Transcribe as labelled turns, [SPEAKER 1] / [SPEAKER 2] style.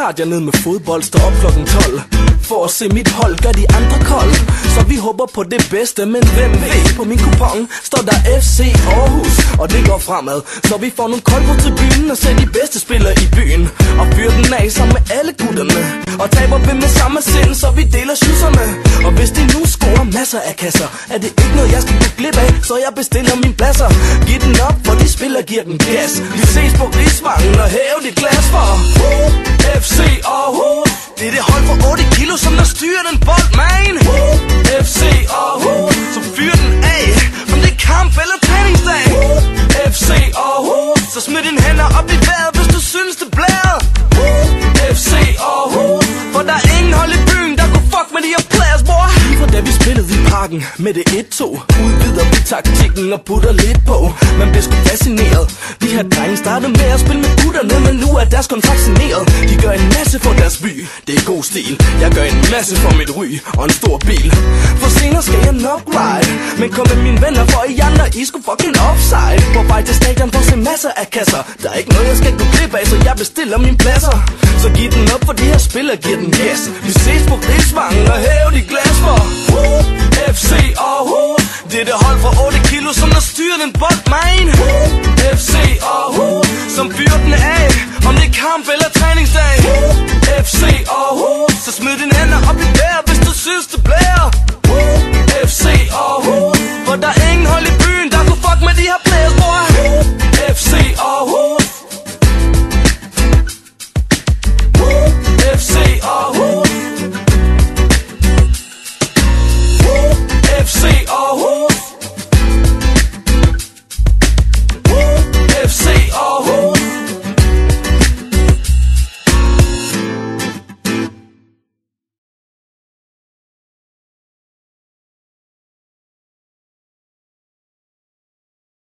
[SPEAKER 1] klart, jeg ned med fodbold, står op klokken 12 for at se mit hold, gør de andre kold. Så vi håber på det bedste, men hvem ved? På min kupon står der FC Aarhus, og det går fremad. Så vi får nogle kold på tribunen og ser de bedste spillere i byen, og fyrer den af sammen med alle gutterne, og taber vi med samme sind, så vi deler skysserne. Og hvis de nu scorer masser af kasser, er det ikke noget jeg skal gå glip af, så jeg bestiller mine pladser. Giv den op, for de spiller giver den gas. Vi ses på Rigsvangen og hæv dit glas for FC Aarhus. Det er det hold for 8 kilo, som der styrer den bold, man. FC Aarhus, så fyr den af, om det er kamp eller træningsdag. FC Aarhus, så smid dine hænder op i vejret, hvis du synes det blæder. FC Aarhus, for der er ingen hold i byen, der kunne fuck med de her players, boy. Lige fra da vi spillede i parken med det 1-2, udvider vi taktikken og putter lidt på. Man bliver sgu fascineret. De her drenge startede med at spille med gutterne, men nu er deres kontrakt signeret. De gør en masse for deres by, det er god stil. Jeg gør en masse for mit ry og en stor bil. For senere skal jeg nok ride, men kom med mine venner, for I andre, I skulle fucking offside. På vej til stadion for at se masser af kasser. Der er ikke noget jeg skal gå glip af, så jeg bestiller mine pladser. Så giv den op, for de her spillere giver den gas. Vi ses på Rigsvangen og hæv de glas for FC Aarhus. Det er det hold for 8 kilo, som der styrer den bold, man.